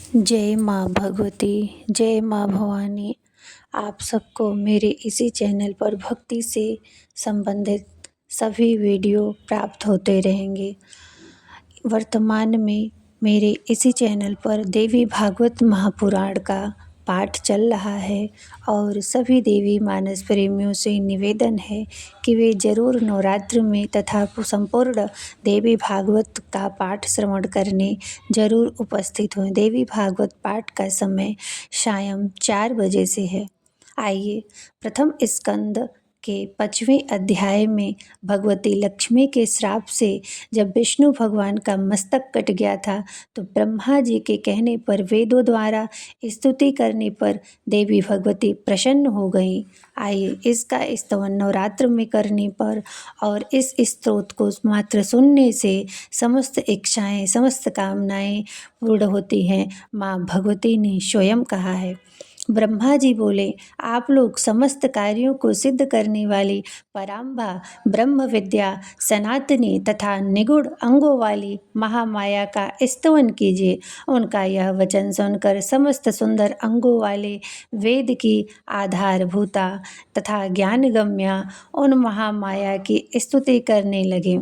जय माँ भगवती, जय माँ भवानी। आप सबको मेरे इसी चैनल पर भक्ति से संबंधित सभी वीडियो प्राप्त होते रहेंगे। वर्तमान में मेरे इसी चैनल पर देवी भागवत महापुराण का पाठ चल रहा है और सभी देवी मानस प्रेमियों से निवेदन है कि वे जरूर नवरात्र में तथा संपूर्ण देवी भागवत का पाठ श्रवण करने जरूर उपस्थित हों। देवी भागवत पाठ का समय शाम 4 बजे से है। आइए प्रथम स्कंद के 5वें अध्याय में भगवती लक्ष्मी के श्राप से जब विष्णु भगवान का मस्तक कट गया था तो ब्रह्मा जी के कहने पर वेदों द्वारा स्तुति करने पर देवी भगवती प्रसन्न हो गई। आइए इसका स्तवन नवरात्र में करने पर और इस स्तोत्र को मात्र सुनने से समस्त इच्छाएं समस्त कामनाएं पूर्ण होती हैं। माँ भगवती ने स्वयं कहा है। ब्रह्मा जी बोले, आप लोग समस्त कार्यों को सिद्ध करने वाली पराम्बा ब्रह्म विद्या सनातनी तथा निगुण अंगों वाली महामाया का स्तवन कीजिए। उनका यह वचन सुनकर समस्त सुंदर अंगों वाले वेद की आधारभूता तथा ज्ञानगम्या उन महामाया की स्तुति करने लगे।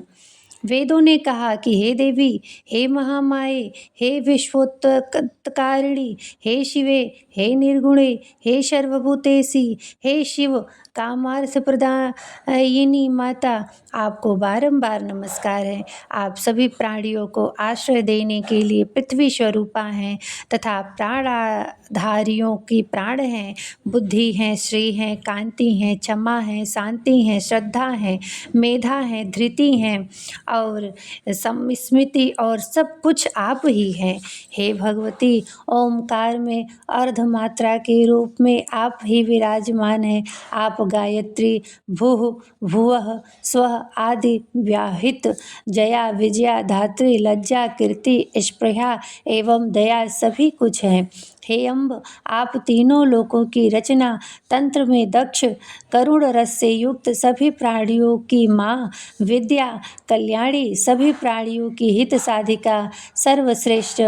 वेदों ने कहा कि हे देवी, हे महामाये, हे विश्वोत्कारिणी, हे शिवे, हे निर्गुणे, हे सर्वभूतेशी, हे शिव कामार्थ प्रदायिनी माता, आपको बारंबार नमस्कार है। आप सभी प्राणियों को आश्रय देने के लिए पृथ्वी स्वरूपा हैं तथा प्राणाधारियों की प्राण हैं, बुद्धि हैं, श्री हैं, कांति हैं, क्षमा हैं, शांति हैं, श्रद्धा हैं, मेधा हैं, धृति हैं और स्मृति और सब कुछ आप ही हैं। हे भगवती, ओमकार में अर्धमात्रा के रूप में आप ही विराजमान हैं। आप गायत्री, भूः, भुवः, स्वः आदि व्याहृत जया, विजया, धात्री, लज्जा, कीर्ति, स्पृहा एवं दया सभी कुछ हैं। हे अम्ब, आप तीनों लोकों की रचना तंत्र में दक्ष, करुण रस से युक्त, सभी प्राणियों की माँ, विद्या कल्याणी, सभी प्राणियों की हित साधिका, सर्वश्रेष्ठ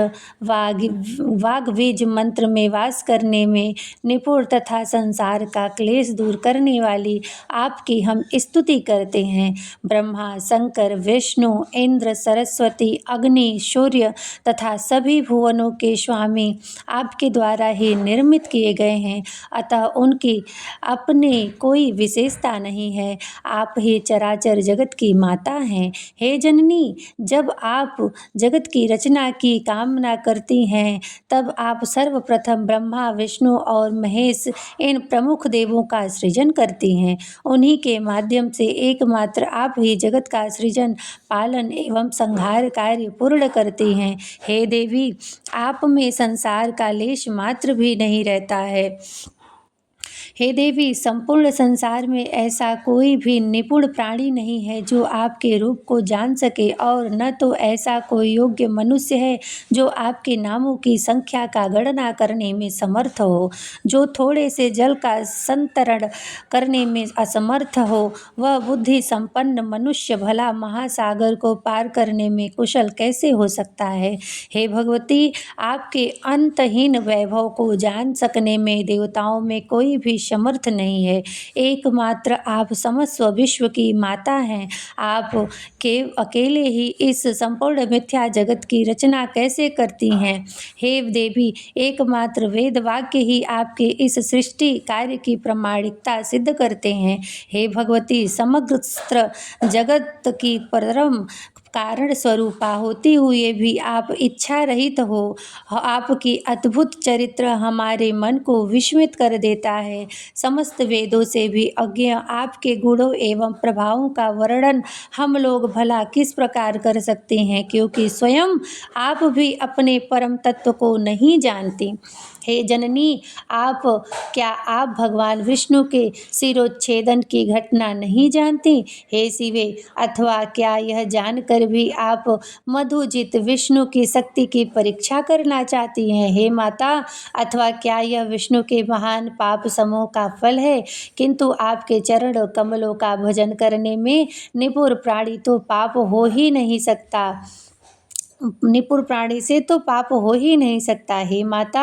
वाग्बीज मंत्र में वास करने में निपुण तथा संसार का क्लेश दूर करने वाली आपकी हम स्तुति करते हैं। ब्रह्मा, शंकर, विष्णु, इंद्र, सरस्वती, अग्नि, सूर्य तथा सभी भुवनों के स्वामी आपके द्वारा ही निर्मित किए गए हैं, अतः उनकी अपने कोई विशेषता नहीं है। आप ही चराचर जगत की माता हैं। हे जननी, जब आप जगत की रचना की कामना करती हैं तब आप सर्वप्रथम ब्रह्मा, विष्णु और महेश इन प्रमुख देवों का सृजन करती हैं। उन्हीं के माध्यम से एकमात्र आप ही जगत का सृजन, पालन एवं संहार कार्य पूर्ण करती हैं। हे देवी, आप में संसार का लेश मात्र भी नहीं रहता है। हे देवी, संपूर्ण संसार में ऐसा कोई भी निपुण प्राणी नहीं है जो आपके रूप को जान सके और न तो ऐसा कोई योग्य मनुष्य है जो आपके नामों की संख्या का गणना करने में समर्थ हो। जो थोड़े से जल का संतरण करने में असमर्थ हो वह बुद्धि संपन्न मनुष्य भला महासागर को पार करने में कुशल कैसे हो सकता है। हे भगवती, आपके अंतहीन वैभव को जान सकने में देवताओं में कोई भी समर्थ नहीं है। एकमात्र आप समस्त विश्व की माता हैं। आप के अकेले ही इस संपूर्ण मिथ्या जगत की रचना कैसे करती हैं। हे देवी, एकमात्र वेद वाक्य ही आपके इस सृष्टि कार्य की प्रामाणिकता सिद्ध करते हैं। हे भगवती, समग्र जगत की परम कारण स्वरूपा होती हुए भी आप इच्छा रहित हो। आपकी अद्भुत चरित्र हमारे मन को विस्मित कर देता है। समस्त वेदों से भी अज्ञ आपके गुणों एवं प्रभावों का वर्णन हम लोग भला किस प्रकार कर सकते हैं, क्योंकि स्वयं आप भी अपने परम तत्व को नहीं जानती। हे जननी, क्या आप भगवान विष्णु के शिरोच्छेदन की घटना नहीं जानती। हे शिवे, अथवा क्या यह जानकर भी आप मधुजित विष्णु की शक्ति की परीक्षा करना चाहती हैं। हे माता, अथवा क्या यह विष्णु के महान पाप समूह का फल है। किंतु आपके चरण कमलों का भजन करने में निपुण प्राणी तो पाप हो ही नहीं सकता। निपुण प्राणी से तो पाप हो ही नहीं सकता। हे माता,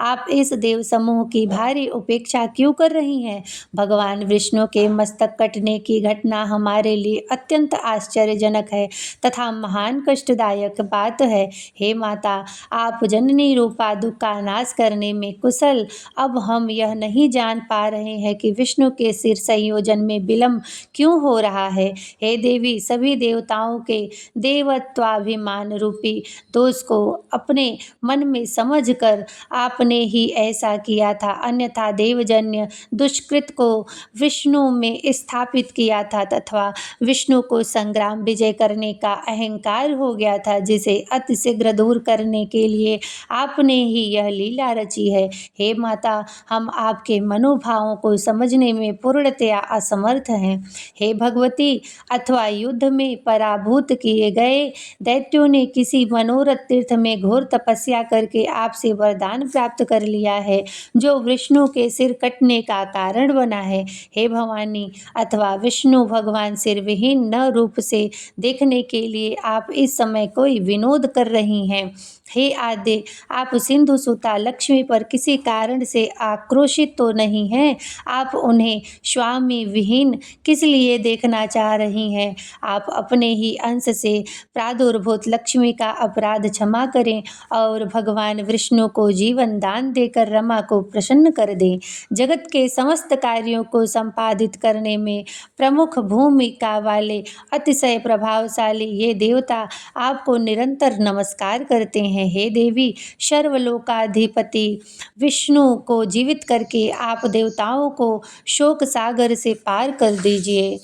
आप इस देव समूह की भारी उपेक्षा क्यों कर रही हैं? भगवान विष्णु के मस्तक कटने की घटना हमारे लिए अत्यंत आश्चर्यजनक है तथा महान कष्टदायक बात है। हे माता, आप जननी रूपा दुख का नाश करने में कुशल। अब हम यह नहीं जान पा रहे हैं कि विष्णु के सिर संयोजन में विलंब क्यों हो रहा है। हे देवी, सभी देवताओं के देवत्वाभिमान रूपी दोष को अपने मन में समझकर आपने ही ऐसा किया था, अन्यथा देवजन्य दुष्कृत को विष्णु में स्थापित किया था तथा विष्णु को संग्राम विजय करने का अहंकार हो गया था, जिसे अतिशीघ्र दूर करने के लिए आपने ही यह लीला रची है। हे माता, हम आपके मनोभावों को समझने में पूर्णतया असमर्थ हैं। हे भगवती, अथवा युद्ध में पराभूत किए गए दैत्यों ने किसी मनोरथ तीर्थ में घोर तपस्या करके आपसे वरदान प्राप्त कर लिया है, जो विष्णु के सिर कटने का कारण बना है। हे भवानी, अथवा विष्णु भगवान सिर विहीन न रूप से देखने के लिए आप इस समय कोई विनोद कर रही हैं। हे आद्य, आप सिंधु सुता लक्ष्मी पर किसी कारण से आक्रोशित तो नहीं हैं? आप उन्हें स्वामी विहीन किस लिए देखना चाह रही हैं? आप अपने ही अंश से प्रादुर्भूत लक्ष्मी का अपराध क्षमा करें और भगवान विष्णु को जीवन दान देकर रमा को प्रसन्न कर दें। जगत के समस्त कार्यों को संपादित करने में प्रमुख भूमिका वाले अतिशय प्रभावशाली ये देवता आपको निरंतर नमस्कार करते हैं। हे देवी, सर्वलोकाधिपति विष्णु को जीवित करके आप देवताओं को शोक सागर से पार कर दीजिए।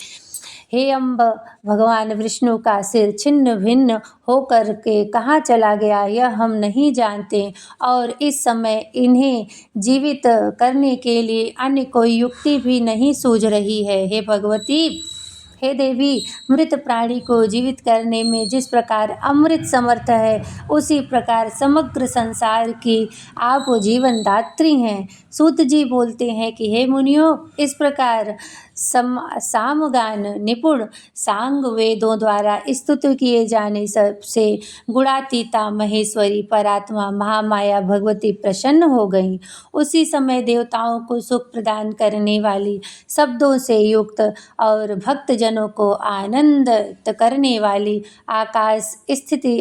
हे अम्ब, भगवान विष्णु का सिर छिन्न भिन्न होकर के कहाँ चला गया यह हम नहीं जानते और इस समय इन्हें जीवित करने के लिए अन्य कोई युक्ति भी नहीं सूझ रही है। हे भगवती, हे देवी, मृत प्राणी को जीवित करने में जिस प्रकार अमृत समर्थ है, उसी प्रकार समग्र संसार की आप जीवनदात्री हैं। सूत जी बोलते हैं कि हे मुनियों, इस प्रकार सामगान निपुण सांग वेदों द्वारा स्तुत किए जाने सबसे गुणातीता महेश्वरी परात्मा महामाया भगवती प्रसन्न हो गई। उसी समय देवताओं को सुख प्रदान करने वाली, शब्दों से युक्त और भक्तजनों को आनंदित करने वाली आकाश स्थिति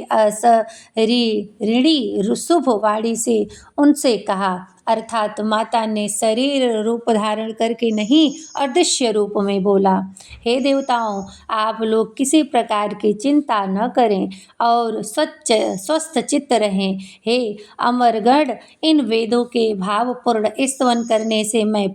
ऋणी शुभ वाणी से उनसे कहा, अर्थात माता ने शरीर रूप धारण करके नहीं, अदृश्य रूप में बोला, हे देवताओं, आप लोग किसी प्रकार की चिंता न करें और स्वस्थ चित्त रहें। हे अमरगण, इन वेदों के भावपूर्ण स्तवन करने से मैं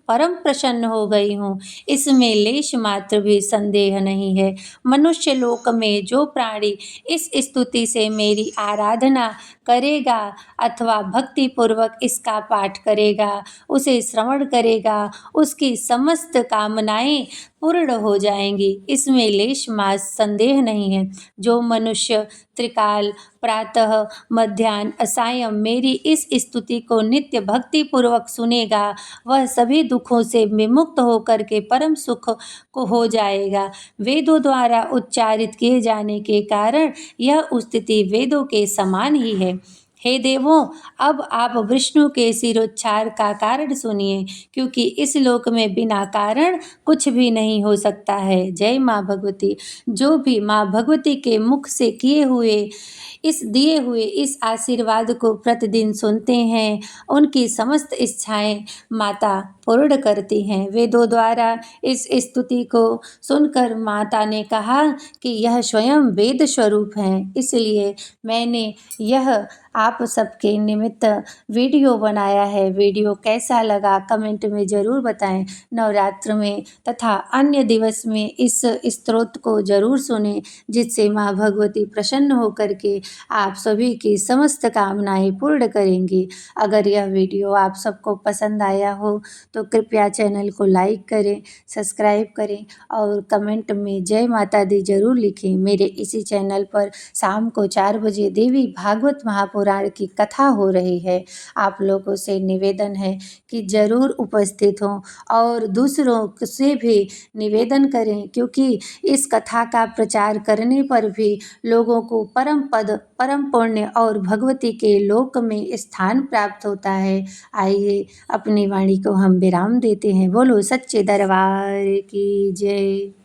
परम प्रसन्न हो गई हूँ। इसमें लेश मात्र भी संदेह नहीं है। मनुष्य लोक में जो प्राणी इस स्तुति से मेरी आराधना करेगा अथवा भक्ति पूर्वक इसका पाठ करेगा, उसे श्रवण करेगा, उसकी समस्त कामनाएं पूर्ण हो जाएंगी। इसमें लेश मात्र संदेह नहीं है। जो मनुष्य त्रिकाल प्रातः मध्याह्न असायं मेरी इस स्तुति को नित्य भक्ति पूर्वक सुनेगा, वह सभी दुखों से विमुक्त होकर के परम सुख को हो जाएगा। वेदों द्वारा उच्चारित किए जाने के कारण यह स्थिति वेदों के समान ही है। हे देवों, अब आप विष्णु के सिरोच्चार का कारण सुनिए, क्योंकि इस लोक में बिना कारण कुछ भी नहीं हो सकता है। जय माँ भगवती। जो भी माँ भगवती के मुख से दिए हुए इस आशीर्वाद को प्रतिदिन सुनते हैं, उनकी समस्त इच्छाएं माता पूर्ण करती हैं। वेदों द्वारा इस स्तुति को सुनकर माता ने कहा कि यह स्वयं वेद स्वरूप हैं, इसलिए मैंने यह आप सबके निमित्त वीडियो बनाया है। वीडियो कैसा लगा कमेंट में ज़रूर बताएं। नवरात्र में तथा अन्य दिवस में इस स्तोत्र को ज़रूर सुनें, जिससे माँ भगवती प्रसन्न होकर के आप सभी की समस्त कामनाएं पूर्ण करेंगी। अगर यह वीडियो आप सबको पसंद आया हो तो कृपया चैनल को लाइक करें, सब्सक्राइब करें और कमेंट में जय माता दी जरूर लिखें। मेरे इसी चैनल पर शाम को 4 बजे देवी भागवत महापुराण की कथा हो रही है। आप लोगों से निवेदन है कि ज़रूर उपस्थित हों और दूसरों से भी निवेदन करें, क्योंकि इस कथा का प्रचार करने पर भी लोगों को परम पद, परम पुण्य और भगवती के लोक में स्थान प्राप्त होता है। आइए अपनी वाणी को हम विराम देते हैं। बोलो सच्चे दरबार की जय।